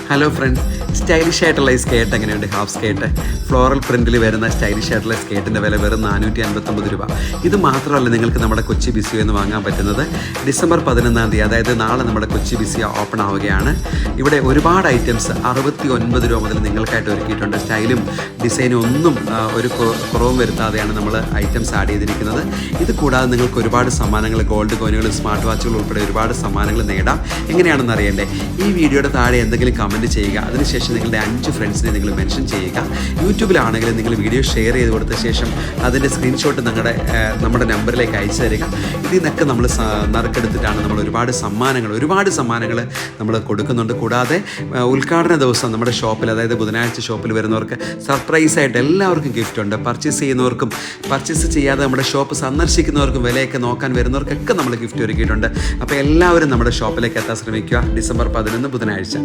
Hello friends, stylish ആയിട്ടുള്ള ഈ skirt എങ്ങനെയുണ്ട്? ഹാഫ് സ്കേർട്ട് ഫ്ലോറൽ പ്രിൻറ്റിൽ വരുന്ന സ്റ്റൈലിഷ് ആയിട്ടുള്ള സ്കേർട്ടിൻ്റെ വില വെറും 459 രൂപ. ഇത് മാത്രമല്ല, നിങ്ങൾക്ക് നമ്മുടെ കൊച്ചി ബിസിയോ എന്ന് വാങ്ങാൻ പറ്റുന്നത് ഡിസംബർ 11-ാം തീയതി, അതായത് നാളെ നമ്മുടെ കൊച്ചി ബിസിയോ ഓപ്പൺ ആവുകയാണ്. ഇവിടെ ഒരുപാട് ഐറ്റംസ് 69 രൂപ മുതൽ നിങ്ങൾക്കായിട്ട് ഒരുക്കിയിട്ടുണ്ട്. സ്റ്റൈലും ഡിസൈനും ഒന്നും ഒരു കുറവും വരുത്താതെയാണ് നമ്മൾ ഐറ്റംസ് ആഡ് ചെയ്തിരിക്കുന്നത്. ഇത് കൂടാതെ നിങ്ങൾക്ക് ഒരുപാട് സമ്മാനങ്ങൾ, ഗോൾഡ് കോയിനുകൾ, സ്മാർട്ട് വാച്ചുകൾ ഉൾപ്പെടെ ഒരുപാട് സമ്മാനങ്ങൾ നേടാം. എങ്ങനെയാണെന്ന് അറിയണ്ടേ? ഈ വീഡിയോയുടെ താഴെ എന്തെങ്കിലും കമൻറ്റ് ചെയ്യുക. അതിനുശേഷം നിങ്ങളുടെ 5 ഫ്രണ്ട്സിനെ നിങ്ങൾ മെൻഷൻ ചെയ്യുക. യൂട്യൂബിലാണെങ്കിൽ നിങ്ങൾ വീഡിയോ ഷെയർ ചെയ്ത് കൊടുത്ത ശേഷം അതിൻ്റെ സ്ക്രീൻഷോട്ട് നമ്മുടെ നമ്പറിലേക്ക് അയച്ചു തരിക. ഇതിൽ നിന്നൊക്കെ നമ്മൾ നറുക്കെടുത്തിട്ടാണ് നമ്മൾ ഒരുപാട് സമ്മാനങ്ങൾ നമ്മൾ കൊടുക്കുന്നുണ്ട്. കൂടാതെ ഉദ്ഘാടന ദിവസം നമ്മുടെ ഷോപ്പിൽ, അതായത് ബുധനാഴ്ച ഷോപ്പിൽ വരുന്നവർക്ക് സർപ്രൈസായിട്ട് എല്ലാവർക്കും ഗിഫ്റ്റ് ഉണ്ട്. പർച്ചേസ് ചെയ്യുന്നവർക്കും പർച്ചേസ് ചെയ്യാതെ നമ്മുടെ ഷോപ്പ് സന്ദർശിക്കുന്നവർക്കും വിലയൊക്കെ നോക്കാൻ വരുന്നവർക്കൊക്കെ നമ്മൾ ഗിഫ്റ്റ് ഒരുക്കിയിട്ടുണ്ട്. അപ്പോൾ എല്ലാവരും നമ്മുടെ ഷോപ്പിലേക്ക് എത്താൻ ശ്രമിക്കുക. ഡിസംബർ 11 ബുധനാഴ്ച.